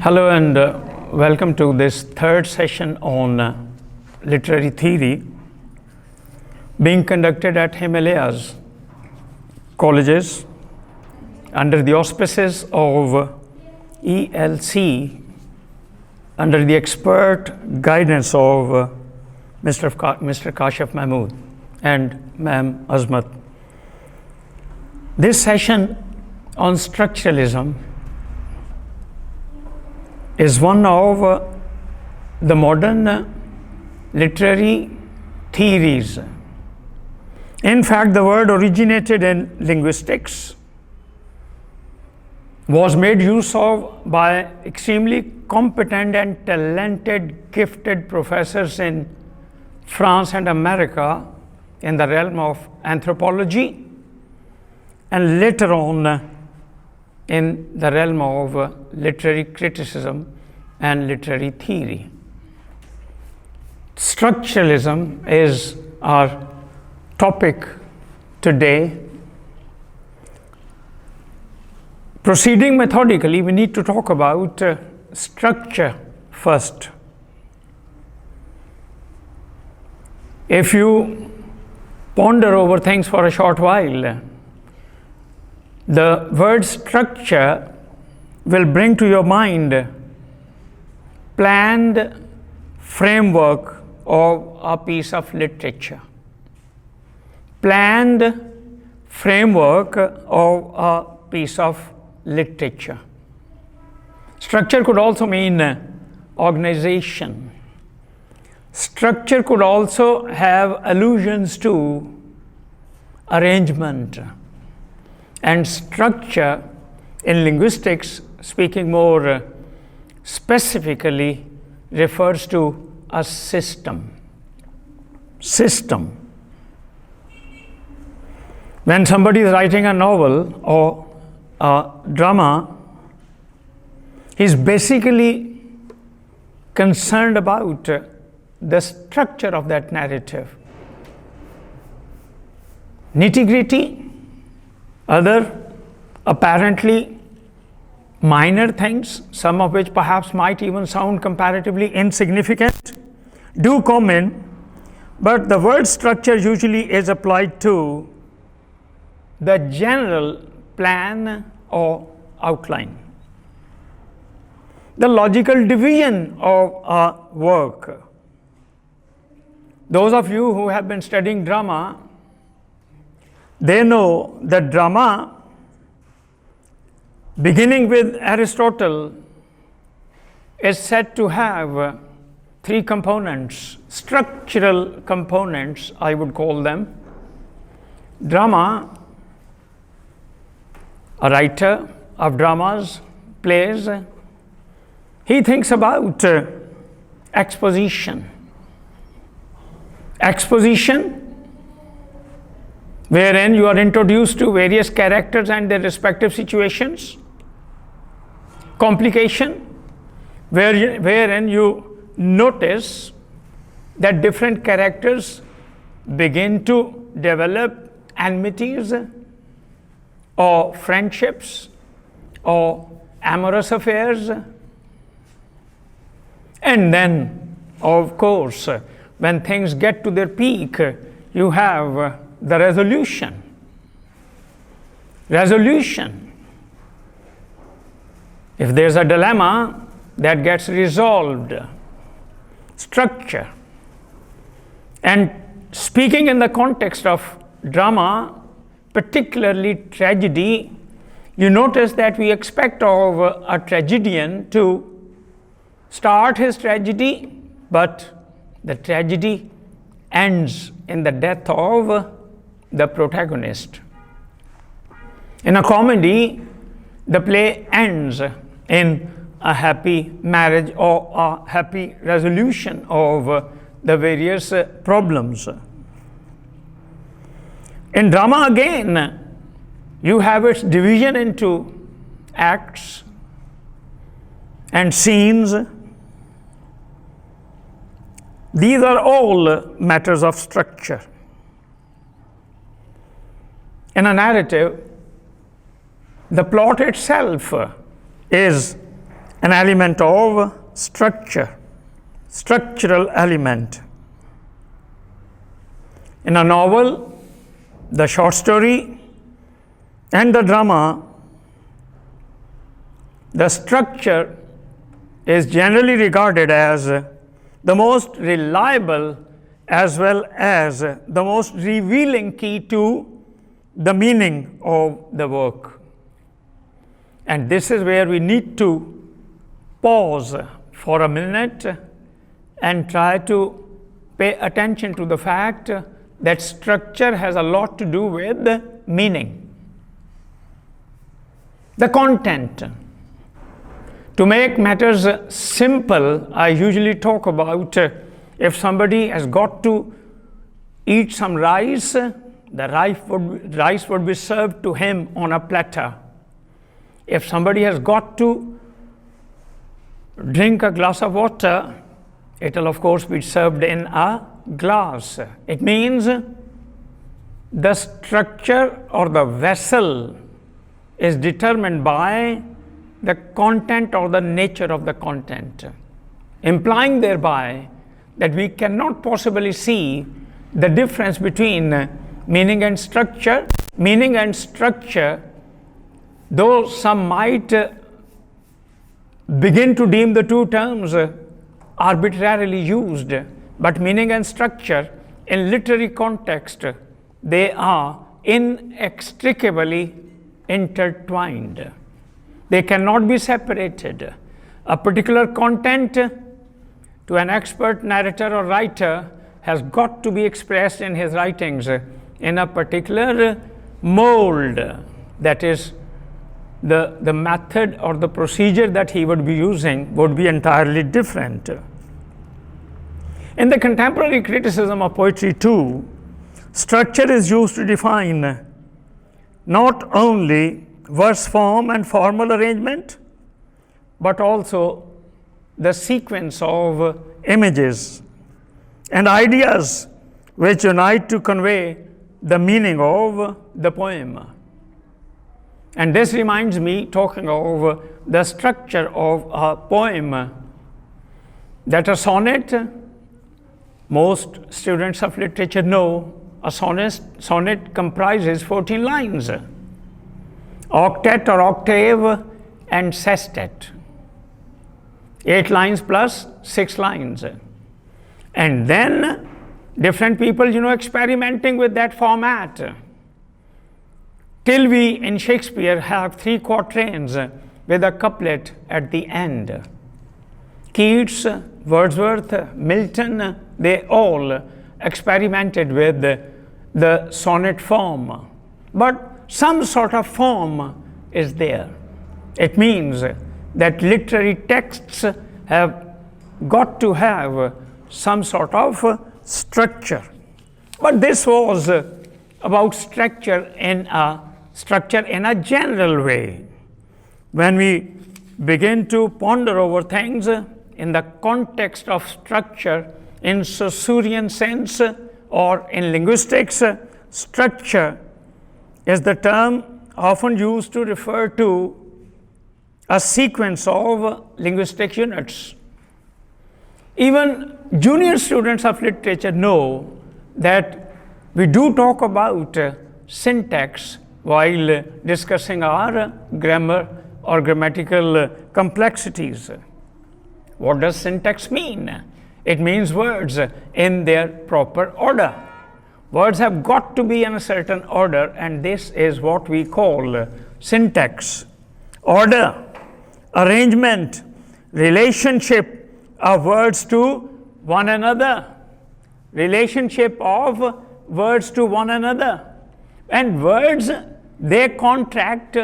Hello and welcome to this third session on literary theory being conducted at Himalayas colleges under the auspices of ELC, under the expert guidance of Mr. Kashif Mahmood and Ma'am Azmat. This session on structuralism is one of the modern literary theories. In fact, the word originated in linguistics, was made use of by extremely competent and talented, gifted professors in France and America in the realm of anthropology, and later on in the realm of literary criticism and literary theory. Structuralism is our topic today. Proceeding methodically, we need to talk about structure first. If you ponder over things for a short while, the word structure will bring to your mind planned framework of a piece of literature. Planned framework of a piece of literature. Structure could also mean organization. Structure could also have allusions to arrangement. And structure in linguistics, speaking more specifically, refers to a system. System. When somebody is writing a novel or a drama, he's basically concerned about the structure of that narrative. Nitty-gritty, other apparently minor things, some of which perhaps might even sound comparatively insignificant, do come in, but the word structure usually is applied to the general plan or outline, the logical division of a work. Those of you who have been studying drama, they know that drama, beginning with Aristotle, is said to have three components, structural components, I would call them. Drama, a writer of dramas, plays, he thinks about exposition. Exposition, wherein you are introduced to various characters and their respective situations. Complication, wherein you notice that different characters begin to develop enmities or friendships or amorous affairs. And then, of course, when things get to their peak, you have the resolution. Resolution. If there's a dilemma, that gets resolved. Structure. And speaking in the context of drama, particularly tragedy, you notice that we expect of a tragedian to start his tragedy, but the tragedy ends in the death of the protagonist. In a comedy, the play ends in a happy marriage or a happy resolution of the various problems. In drama again, you have its division into acts and scenes. These are all matters of structure. In a narrative, the plot itself is an element of structure, structural element. In a novel, the short story, and the drama, the structure is generally regarded as the most reliable as well as the most revealing key to the meaning of the work. And this is where we need to pause for a minute and try to pay attention to the fact that structure has a lot to do with meaning. The content. To make matters simple, I usually talk about if somebody has got to eat some rice, the rice would be served to him on a platter. If somebody has got to drink a glass of water, it will of course be served in a glass. It means the structure or the vessel is determined by the content or the nature of the content, implying thereby that we cannot possibly see the difference between meaning and structure. Meaning and structure, though some might begin to deem the two terms arbitrarily used, but meaning and structure in literary context, they are inextricably intertwined. They cannot be separated. A particular content to an expert narrator or writer has got to be expressed in his writings in a particular mold. That is, the method or the procedure that he would be using would be entirely different. In the contemporary criticism of poetry too, structure is used to define not only verse form and formal arrangement, but also the sequence of images and ideas which unite to convey the meaning of the poem. And this reminds me, talking of the structure of a poem, that a sonnet, most students of literature know, a sonnet comprises 14 lines. Octet or octave and sestet. 8 lines plus 6 lines. And then different people, experimenting with that format. Till we in Shakespeare have 3 quatrains with a couplet at the end. Keats, Wordsworth, Milton, they all experimented with the sonnet form. But some sort of form is there. It means that literary texts have got to have some sort of structure. But this was about structure in a general way. When we begin to ponder over things in the context of structure in Saussurean sense or in linguistics, structure is the term often used to refer to a sequence of linguistic units. Even junior students of literature know that we do talk about syntax while discussing our grammar or grammatical complexities. What does syntax mean? It means words in their proper order. Words have got to be in a certain order, and this is what we call syntax. Order, arrangement, relationship of words to one another. Relationship of words to one another. And words, they contract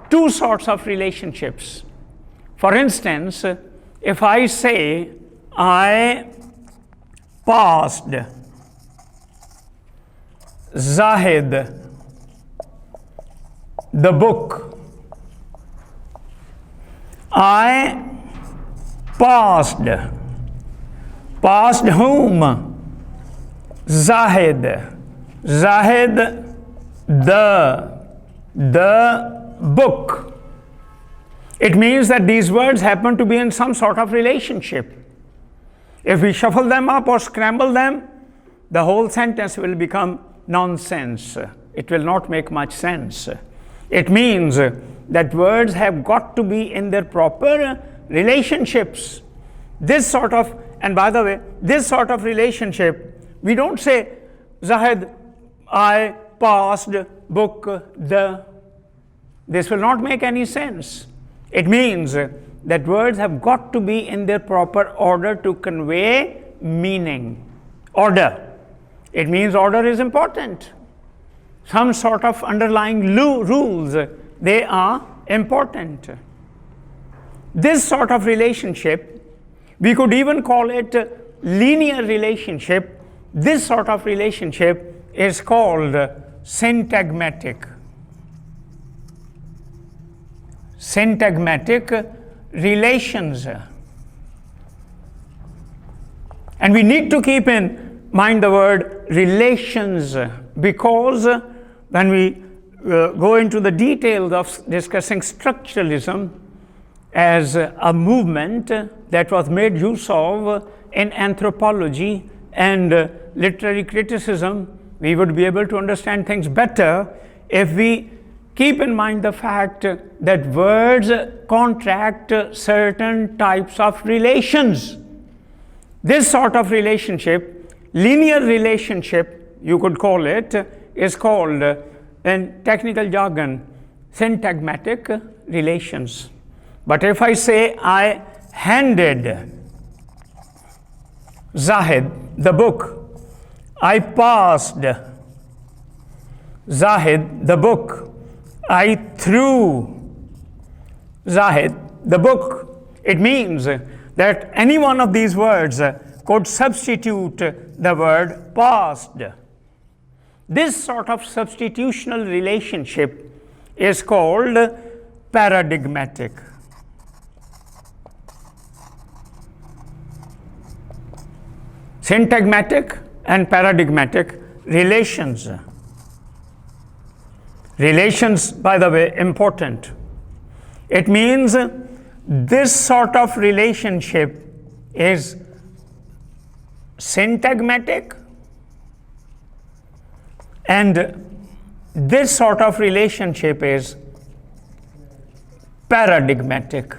2 sorts of relationships. For instance, if I say, I passed Zahid the book. I passed. Passed whom? Zahid. Zahid the book. It means that these words happen to be in some sort of relationship. If we shuffle them up or scramble them, the whole sentence will become nonsense. It will not make much sense. It means that words have got to be in their proper relationships. This sort of, and by the way, this sort of relationship, we don't say, Zahid, I passed book the. This will not make any sense. It means that words have got to be in their proper order to convey meaning. Order. It means order is important. Some sort of underlying rules, they are important. This sort of relationship, we could even call it linear relationship. This sort of relationship is called syntagmatic. Syntagmatic relations. And we need to keep in mind the word relations, because when we go into the details of discussing structuralism as a movement that was made use of in anthropology and literary criticism, we would be able to understand things better if we keep in mind the fact that words contract certain types of relations. This sort of relationship, linear relationship, you could call it, is called, in technical jargon, syntagmatic relations. But if I say I handed Zahid the book, I passed Zahid the book, I threw Zahid the book, it means that any one of these words could substitute the word passed. This sort of substitutional relationship is called paradigmatic. Syntagmatic and paradigmatic relations. Relations, by the way, important. It means this sort of relationship is syntagmatic, and this sort of relationship is paradigmatic.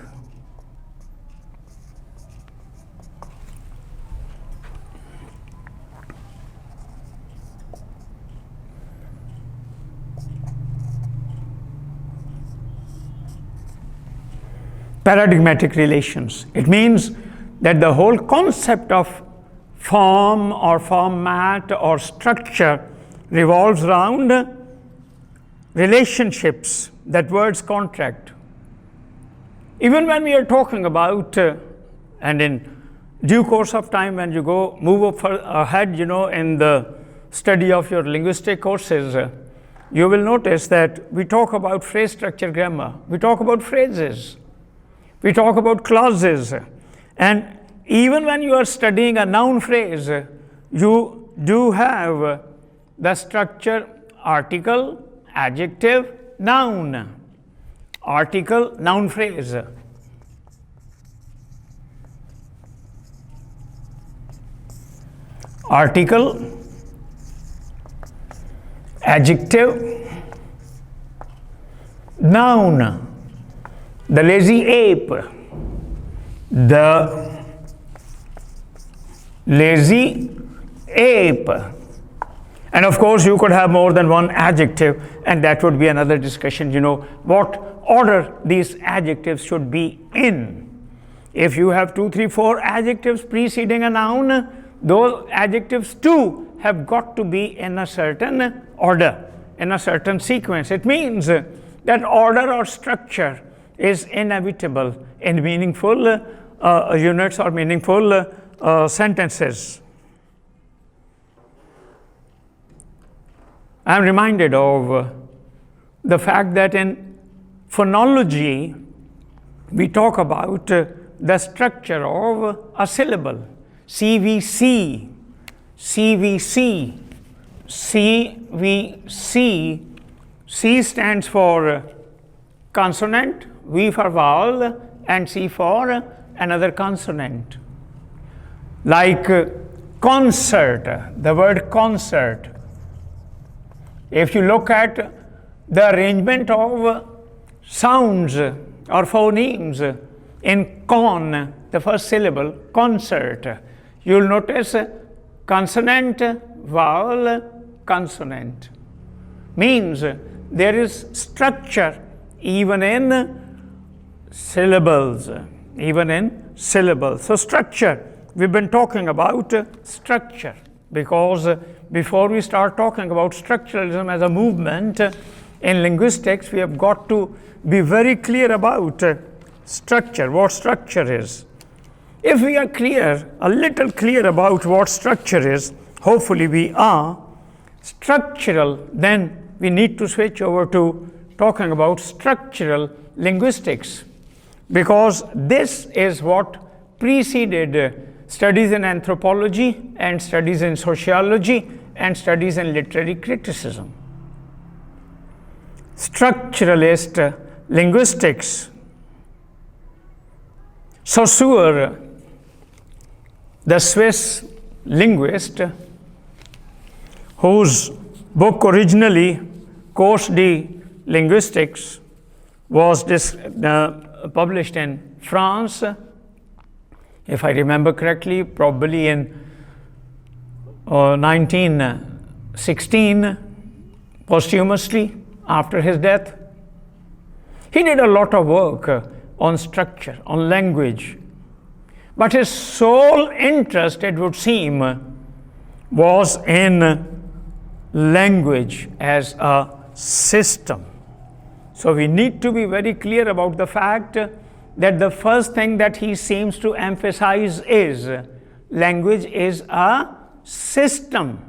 Paradigmatic relations. It means that the whole concept of form or format or structure revolves around relationships that words contract. Even when we are talking about, and in due course of time when you move ahead, in the study of your linguistic courses, you will notice that we talk about phrase structure grammar, we talk about phrases, we talk about clauses, and even when you are studying a noun phrase, you do have the structure article, adjective, noun. Article, noun phrase. Article, adjective, noun. The lazy ape. The lazy ape. And of course, you could have more than one adjective, and that would be another discussion, what order these adjectives should be in. If you have 2, 3, 4 adjectives preceding a noun, those adjectives too have got to be in a certain order, in a certain sequence. It means that order or structure is inevitable in meaningful units or meaningful sentences. I am reminded of the fact that in phonology, we talk about the structure of a syllable. CVC, CVC, CVC. C stands for consonant, V for vowel and C for another consonant. Like concert, the word concert. If you look at the arrangement of sounds or phonemes in con, the first syllable, concert, you'll notice consonant, vowel, consonant. Means there is structure even in syllables, So structure, we've been talking about structure, because before we start talking about structuralism as a movement in linguistics, we have got to be very clear about structure, what structure is. If we are clear, a little clear about what structure is, hopefully we are structural, then we need to switch over to talking about structural linguistics, because this is what preceded studies in anthropology and studies in sociology and studies in literary criticism. Structuralist linguistics. Saussure, the Swiss linguist, whose book originally, Cours de Linguistics, was published in France, if I remember correctly, probably in 1916, posthumously after his death. He did a lot of work on structure, on language, but his sole interest, it would seem, was in language as a system. So we need to be very clear about the fact that the first thing that he seems to emphasize is language is a system.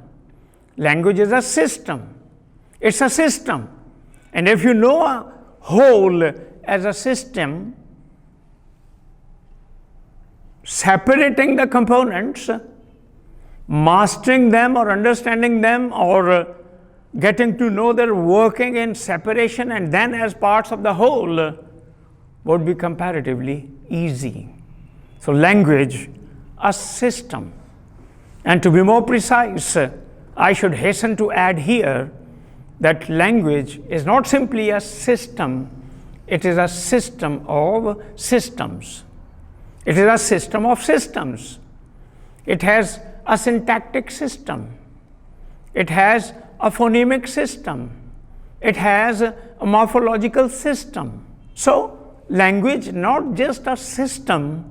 Language is a system. It's a system. And if you know a whole as a system, separating the components, mastering them or understanding them or getting to know their working in separation and then as parts of the whole would be comparatively easy. So language, a system. And to be more precise, I should hasten to add here that language is not simply a system, it is a system of systems. It is a system of systems. It has a syntactic system. It has a phonemic system. It has a morphological system. So, language, not just a system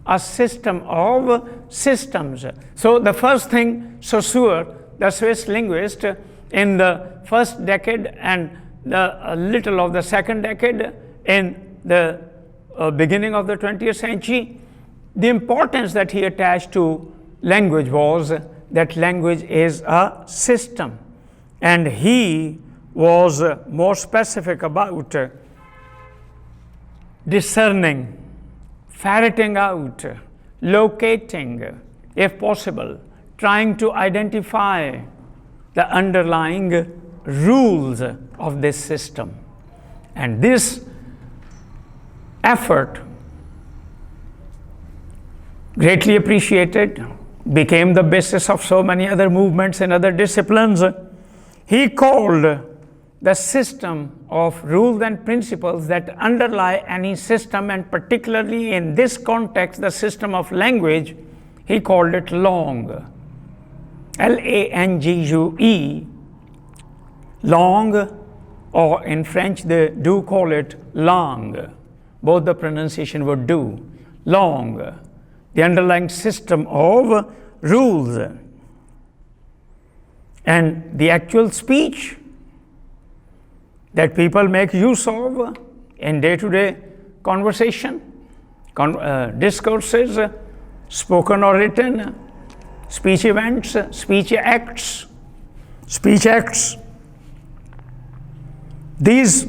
of systems. So, the first thing Saussure, the Swiss linguist, in the first decade and a little of the second decade in the beginning of the 20th century, the importance that he attached to language was that language is a system. And he was more specific about discerning, ferreting out, locating, if possible, trying to identify the underlying rules of this system. And this effort, greatly appreciated, became the basis of so many other movements in other disciplines. He called the system of rules and principles that underlie any system, and particularly in this context, the system of language, he called it langue. L-A-N-G-U-E, langue, or in French they do call it langue. Both the pronunciation would do. Langue, the underlying system of rules. And the actual speech that people make use of in day-to-day conversation, discourses, spoken or written, speech events, speech acts. These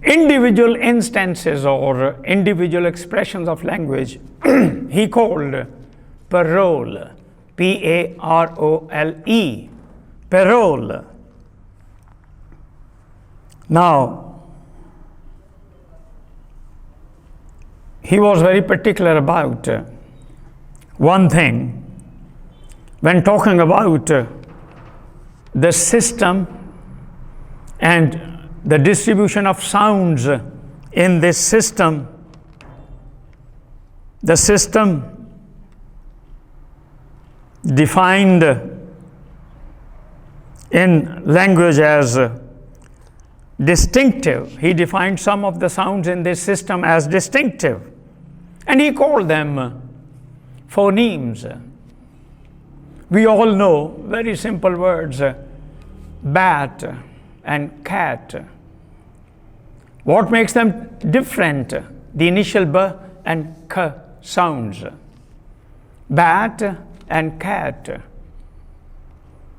individual instances or individual expressions of language he called parole, P-A-R-O-L-E, parole. Now, he was very particular about one thing when talking about the system and the distribution of sounds in this system. The system defined in language as distinctive. He defined some of the sounds in this system as distinctive, and he called them phonemes. We all know very simple words, bat and cat. What makes them different? The initial b and k sounds. Bat and cat.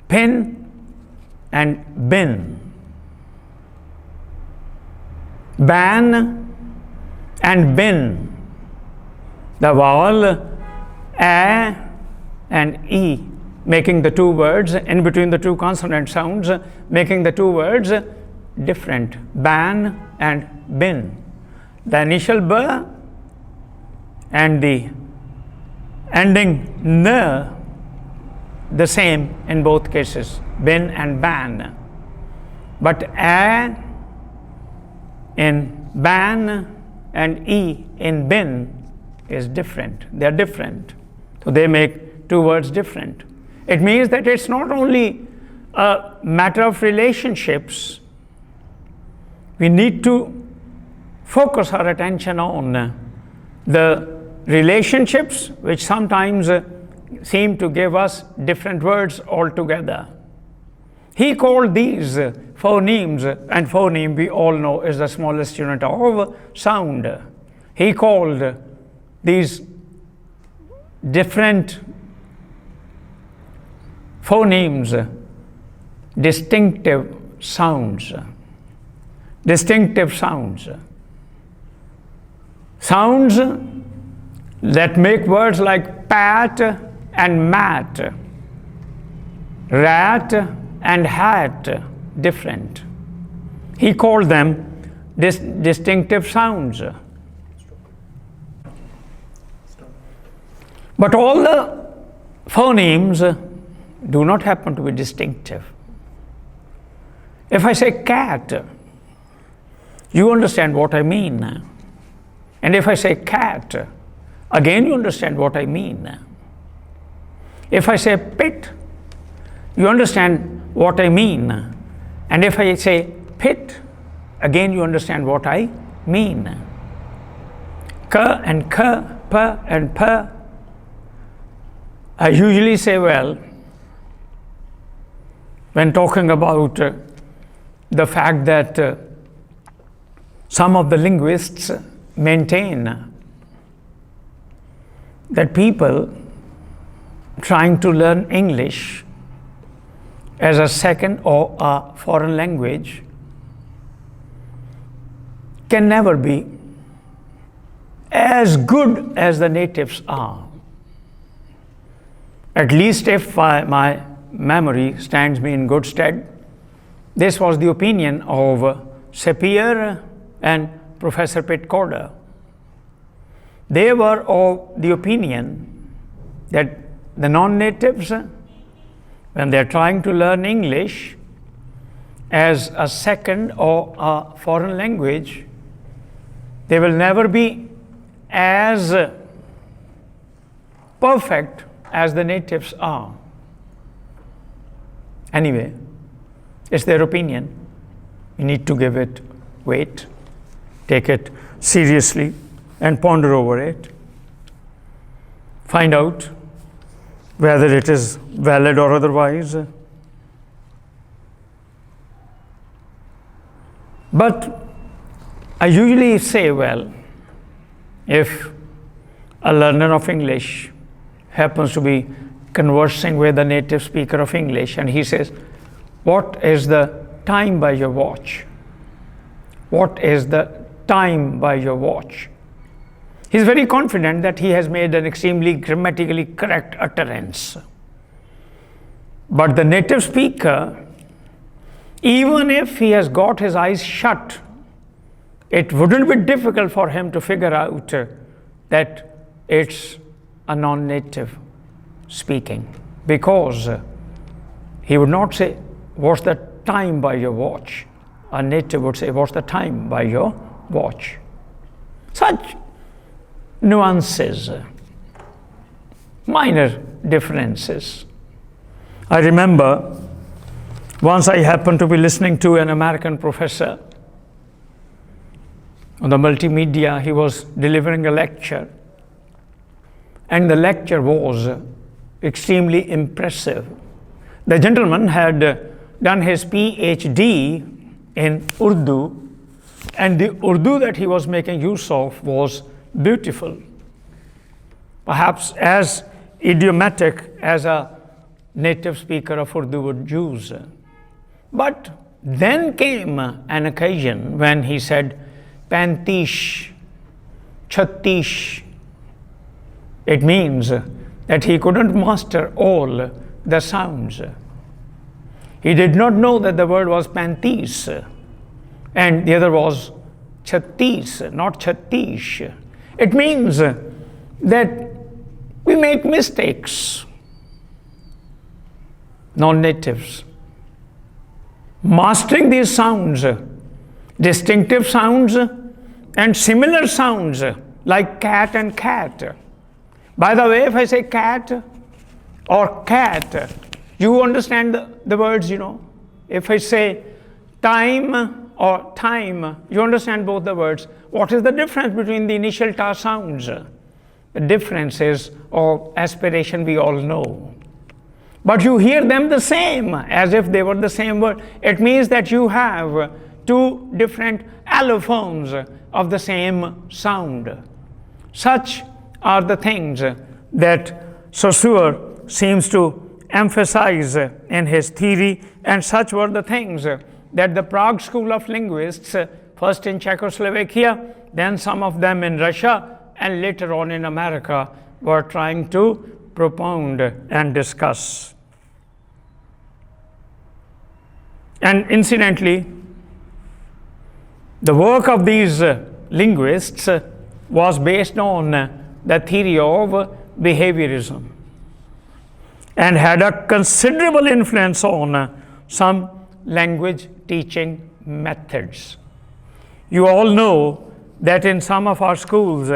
Pin and bin. Ban and bin. The vowel a and e, making the two words in between the two consonant sounds, making the two words different. Ban and bin. The initial b and the ending n, the same in both cases, bin and ban. But a in ban and e in bin is different. They are different. So they make two words different. It means that it's not only a matter of relationships. We need to focus our attention on the relationships which sometimes seem to give us different words altogether. He called these phonemes, and phoneme we all know is the smallest unit of sound. He called these different phonemes distinctive sounds. Distinctive sounds. Sounds that make words like pat and mat, rat and hat different. He called them distinctive sounds. But all the phonemes do not happen to be distinctive. If I say cat, you understand what I mean. And if I say cat, again you understand what I mean. If I say pit, you understand what I mean. And if I say pit, again you understand what I mean. K and k, p and p. I usually say, well, when talking about the fact that some of the linguists maintain that people trying to learn English as a second or a foreign language can never be as good as the natives are. At least if my memory stands me in good stead, this was the opinion of Sapir and Professor Pitt Corder. They were of the opinion that the non-natives, when they're trying to learn English as a second or a foreign language, they will never be as perfect as the natives are. Anyway, it's their opinion. You need to give it weight, take it seriously, and ponder over it. Find out whether it is valid or otherwise. But I usually say, well, if a learner of English happens to be conversing with a native speaker of English and he says, what is the time by your watch? What is the time by your watch? He's very confident that he has made an extremely grammatically correct utterance. But the native speaker, even if he has got his eyes shut, it wouldn't be difficult for him to figure out that it's a non-native speaking, because he would not say, "What's the time by your watch?" A native would say, "What's the time by your watch?" Such nuances, minor differences. I remember once I happened to be listening to an American professor on the multimedia. He was delivering a lecture, and the lecture was extremely impressive. The gentleman had done his PhD in Urdu, and the Urdu that he was making use of was beautiful, perhaps as idiomatic as a native speaker of Urdu would use. But then came an occasion when he said, "Pantish, Chhattish." It means that he couldn't master all the sounds. He did not know that the word was pantis, and the other was Chhattis, not Chhattish. It means that we make mistakes, non-natives. Mastering these sounds, distinctive sounds and similar sounds, like cat and cat. By the way, if I say cat or cat, you understand the words, you know. If I say time or time, you understand both the words. What is the difference between the initial ta sounds? The difference is of aspiration, we all know. But you hear them the same, as if they were the same word. It means that you have two different allophones of the same sound. Such are the things that Saussure seems to emphasize in his theory, and such were the things that the Prague School of Linguists, first in Czechoslovakia, then some of them in Russia, and later on in America, were trying to propound and discuss. And incidentally, the work of these linguists was based on the theory of behaviorism, and had a considerable influence on some language teaching methods. You all know that in some of our schools,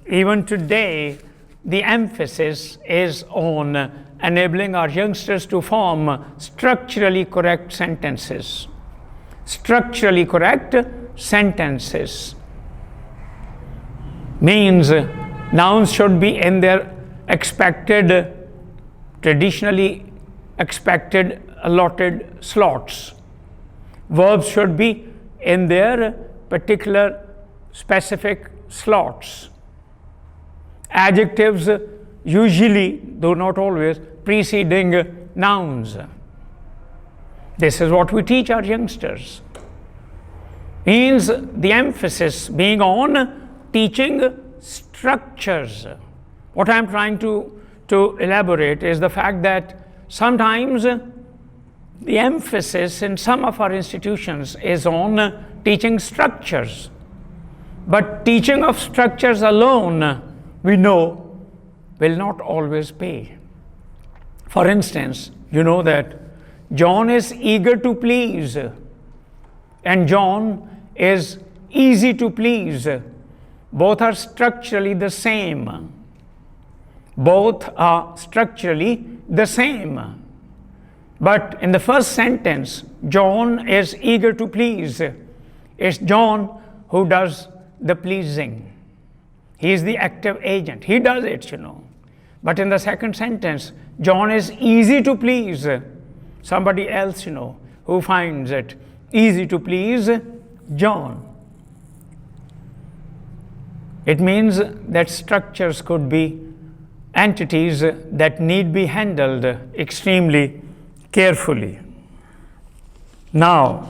even today, the emphasis is on enabling our youngsters to form structurally correct sentences. Structurally correct sentences means nouns should be in their expected, traditionally expected allotted slots. Verbs should be in their particular specific slots. Adjectives usually, though not always, preceding nouns. This is what we teach our youngsters. Means the emphasis being on teaching structures. What I'm trying to elaborate is the fact that sometimes the emphasis in some of our institutions is on teaching structures. But teaching of structures alone, we know, will not always pay. For instance, you know that John is eager to please, and John is easy to please. Both are structurally the same. Both are structurally the same. But in the first sentence, John is eager to please. It's John who does the pleasing. He is the active agent. He does it, you know. But in the second sentence, John is easy to please. Somebody else, you know, who finds it easy to please John. It means that structures could be entities that need be handled extremely carefully. Now,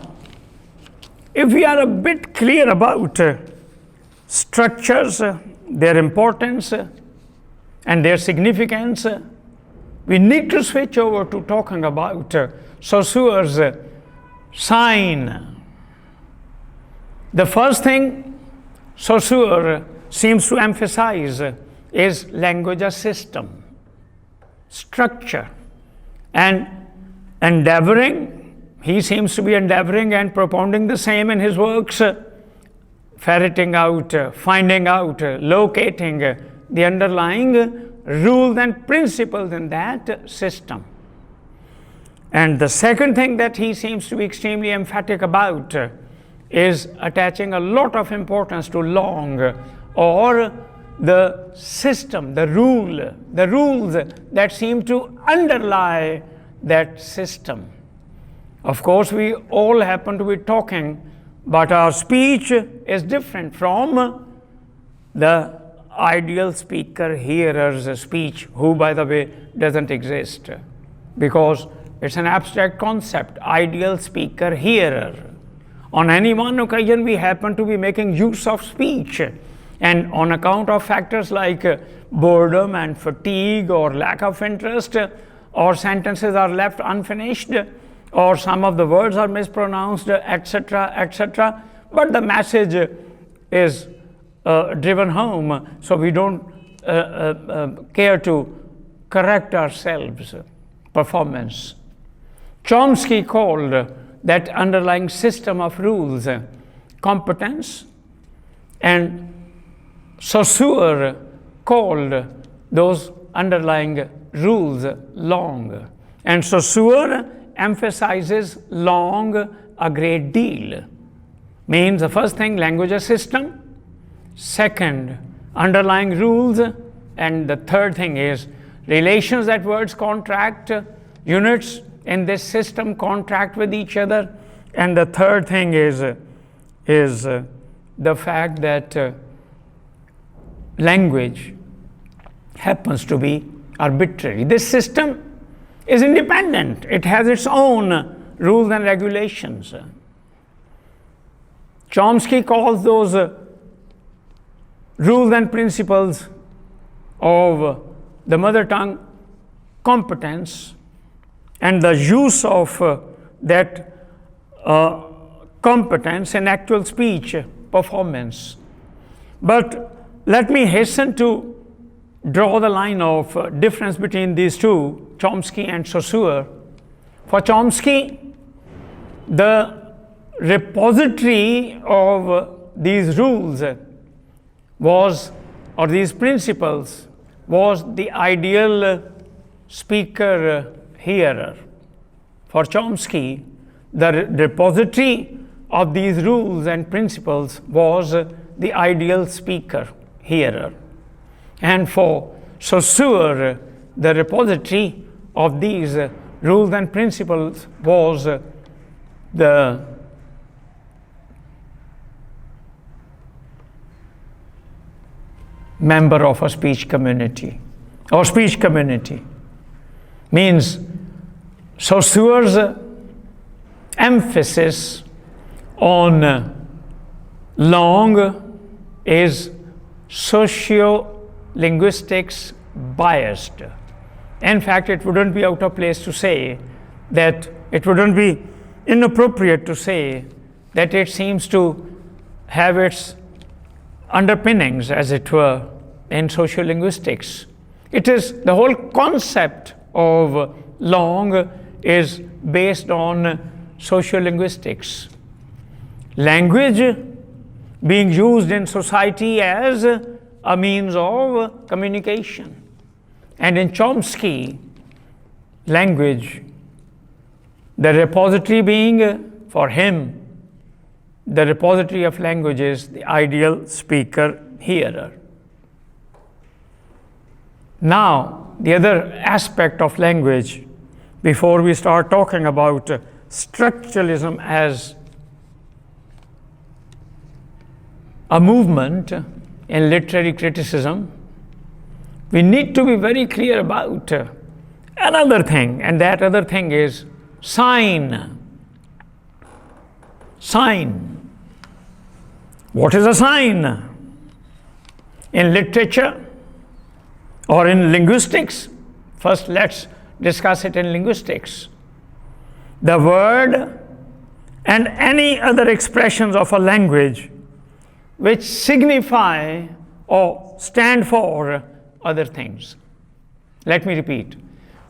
if we are a bit clear about structures, their importance, and their significance, we need to switch over to talking about Saussure's sign. The first thing Saussure seems to emphasize is language as system, structure, and he seems to be endeavoring and propounding the same in his works, ferreting out, finding out, locating the underlying rules and principles in that system. And the second thing that he seems to be extremely emphatic about is attaching a lot of importance to long, or the system, the rules that seem to underlie that system. Of course, we all happen to be talking, but our speech is different from the ideal speaker hearer's speech, who, by the way, doesn't exist, because it's an abstract concept, ideal speaker hearer. On any one occasion, we happen to be making use of speech, and on account of factors like boredom and fatigue or lack of interest, or sentences are left unfinished, or some of the words are mispronounced, etc., etc. But the message is driven home, so we don't care to correct ourselves. Performance. Chomsky called that underlying system of rules competence, and Saussure called those underlying rules long. And Saussure emphasizes long a great deal. Means the first thing, language as system, second, underlying rules, and the third thing is relations that words contract, units in this system contract with each other, and the third thing is the fact that language happens to be arbitrary. This system is independent. It has its own rules and regulations. Chomsky calls those rules and principles of the mother tongue competence, and the use of that competence in actual speech performance. But let me hasten to draw the line of difference between these two, Chomsky and Saussure. For Chomsky, the repository of these rules was, or these principles, was the ideal speaker hearer. For Chomsky, the repository of these rules and principles was the ideal speaker hearer. And for Saussure, the repository of these rules and principles was the member of a speech community, or speech community. Means Saussure's emphasis on long is socio-linguistics biased. In fact, it wouldn't be out of place to say that, it wouldn't be inappropriate to say that it seems to have its underpinnings, as it were, in sociolinguistics. It is, the whole concept of long is based on sociolinguistics. Language being used in society as a means of communication. And in Chomsky, language, the repository being, for him, the repository of language is the ideal speaker hearer. Now, the other aspect of language, before we start talking about structuralism as a movement in literary criticism, we need to be very clear about another thing, and that other thing is sign. Sign. What is a sign? In literature or in linguistics? First, let's discuss it in linguistics. The word and any other expressions of a language which signify or stand for other things. Let me repeat.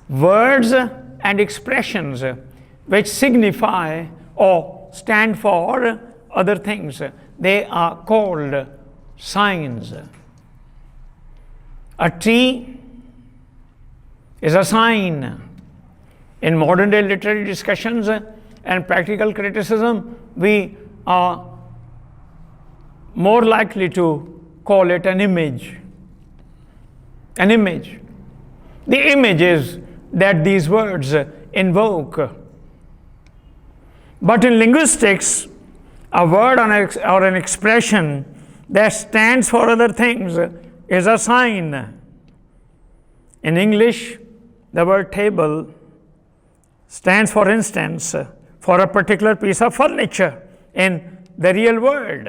Words and expressions which signify or stand for other things, they are called signs. A tree is a sign. In modern day literary discussions and practical criticism, we are more likely to call it an image. An image. The image is that these words invoke. But in linguistics, a word or an expression that stands for other things is a sign. In English, the word table stands, for instance, for a particular piece of furniture in the real world.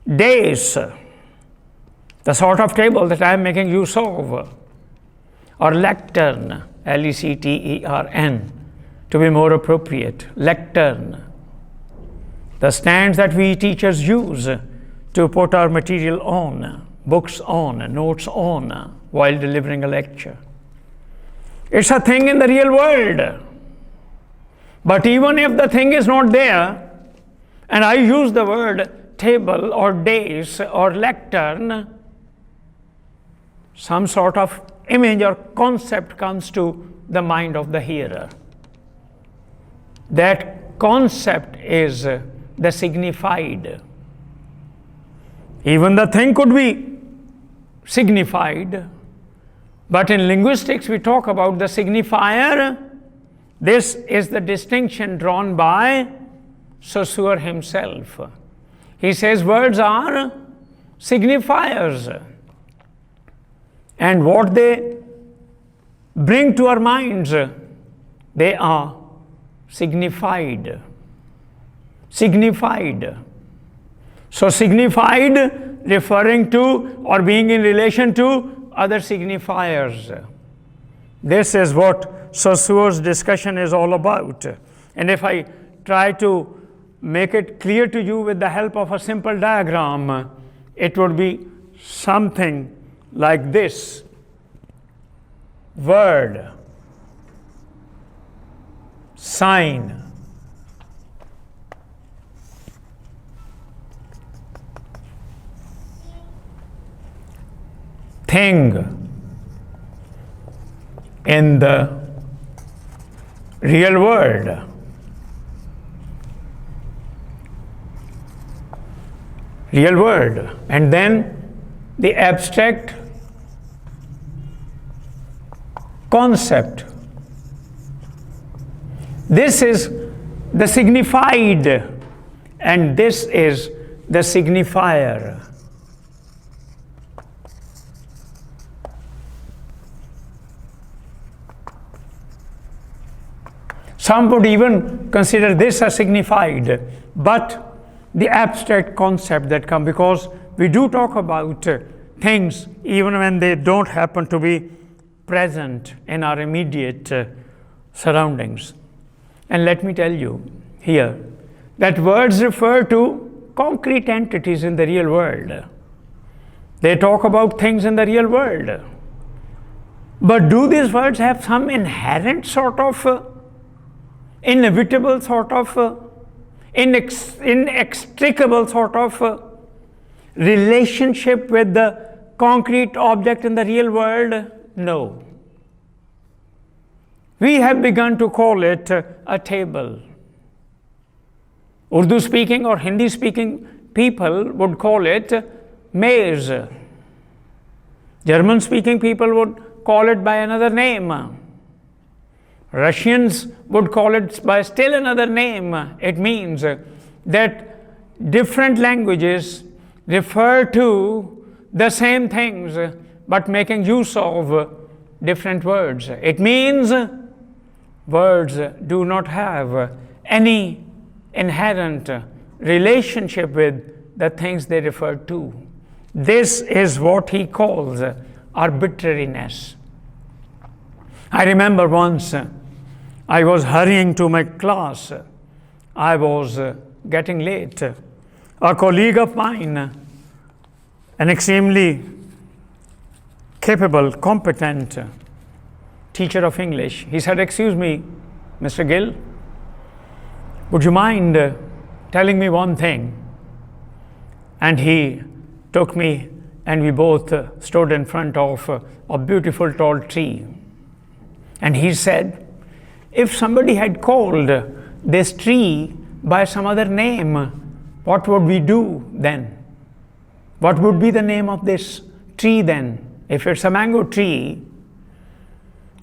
Days, the sort of table that I am making use of, or lectern, Lectern, to be more appropriate, lectern, the stands that we teachers use to put our material on, books on, notes on, while delivering a lecture. It's a thing in the real world. But even if the thing is not there, and I use the word table or dais or lectern, some sort of image or concept comes to the mind of the hearer. That concept is the signified. Even the thing could be signified, but in linguistics we talk about the signifier. This is the distinction drawn by Saussure himself. He says words are signifiers, and what they bring to our minds, they are signified. Signified. So signified referring to or being in relation to other signifiers. This is what Saussure's discussion is all about. And if I try to make it clear to you with the help of a simple diagram, it would be something like this. Word, sign, thing in the real world. Real world. And then the abstract concept. This is the signified, and this is the signifier. Some would even consider this as signified, but the abstract concept that come, because we do talk about things even when they don't happen to be present in our immediate surroundings. And let me tell you here that words refer to concrete entities in the real world. They talk about things in the real world. But do these words have some inherent sort of inevitable sort of inextricable sort of relationship with the concrete object in the real world? No. We have begun to call it a table. Urdu speaking or Hindi speaking people would call it maze. German speaking people would call it by another name. Russians would call it by still another name. It means that different languages refer to the same things but making use of different words. It means words do not have any inherent relationship with the things they refer to. This is what he calls arbitrariness. I remember once I was hurrying to my class. I was getting late. A colleague of mine, an extremely capable, competent teacher of English, he said, "Excuse me, Mr. Gill, would you mind telling me one thing?" And he took me and we both stood in front of a beautiful tall tree. And he said, "If somebody had called this tree by some other name, what would we do then? What would be the name of this tree then? If it's a mango tree,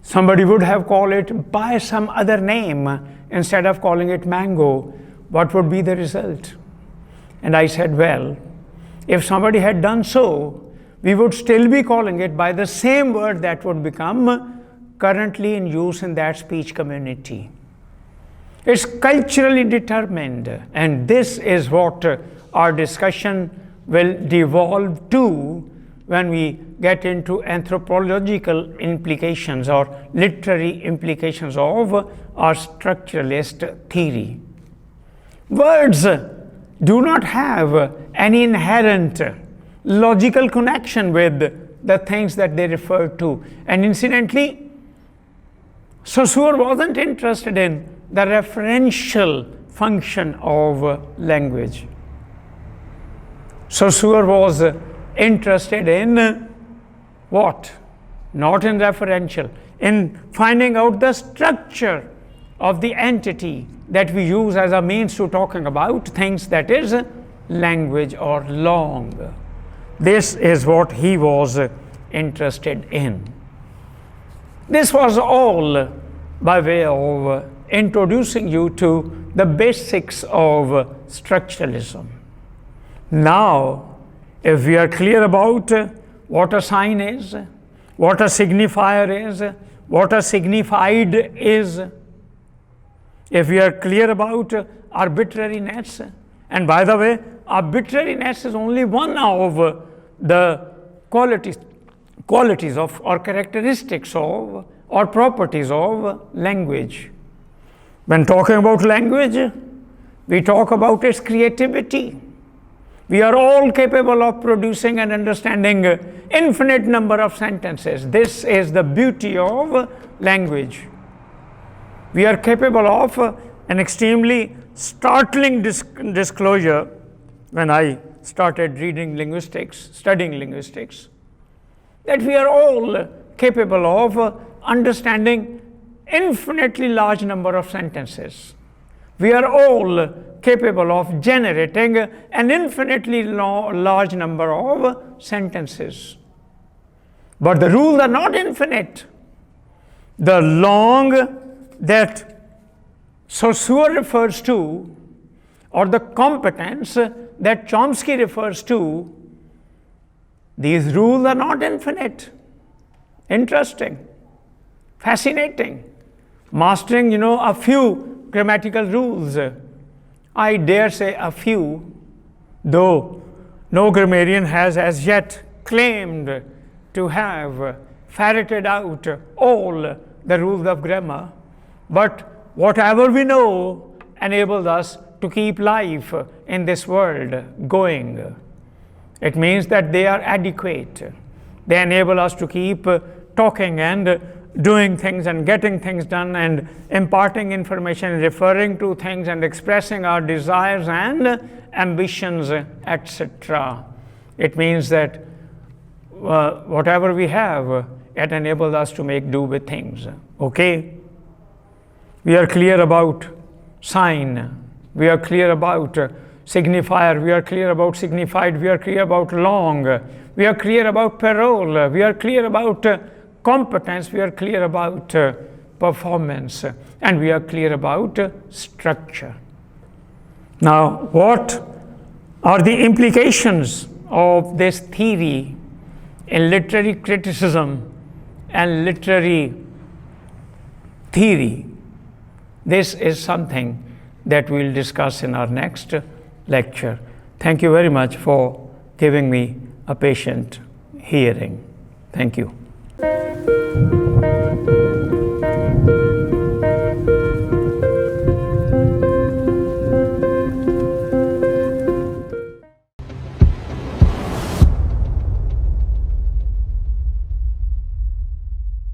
somebody would have called it by some other name instead of calling it mango. What would be the result?" And I said, "Well, if somebody had done so, we would still be calling it by the same word that would become currently in use in that speech community. It's culturally determined, and this is what our discussion will devolve to when we get into anthropological implications or literary implications of our structuralist theory. Words do not have any inherent logical connection with the things that they refer to. And incidentally, Saussure wasn't interested in the referential function of language. Saussure was interested in what? Not in referential, in finding out the structure of the entity that we use as a means to talking about things, that is language or long. This is what he was interested in. This was all by way of introducing you to the basics of structuralism. Now, if we are clear about what a sign is, what a signifier is, what a signified is, if we are clear about arbitrariness, and by the way, arbitrariness is only one of the qualities of or characteristics of or properties of language. When talking about language, we talk about its creativity. We are all capable of producing and understanding infinite number of sentences. This is the beauty of language. We are capable of an extremely startling disclosure when I started reading linguistics, studying linguistics, that we are all capable of understanding infinitely large number of sentences. We are all capable of generating an infinitely large number of sentences. But the rules are not infinite. The long that Saussure refers to, or the competence that Chomsky refers to, these rules are not infinite. Interesting, fascinating. Mastering, a few grammatical rules. I dare say a few, though no grammarian has as yet claimed to have ferreted out all the rules of grammar. But whatever we know enables us to keep life in this world going. It means that they are adequate. They enable us to keep talking and doing things and getting things done and imparting information, referring to things and expressing our desires and ambitions, etc. It means that whatever we have, it enables us to make do with things. Okay? We are clear about sign. We are clear about signifier. We are clear about signified. We are clear about long. We are clear about parole. We are clear about competence. We are clear about performance. And we are clear about structure. Now, what are the implications of this theory in literary criticism and literary theory? This is something that we'll discuss in our next lecture. Thank you very much for giving me a patient hearing. Thank you.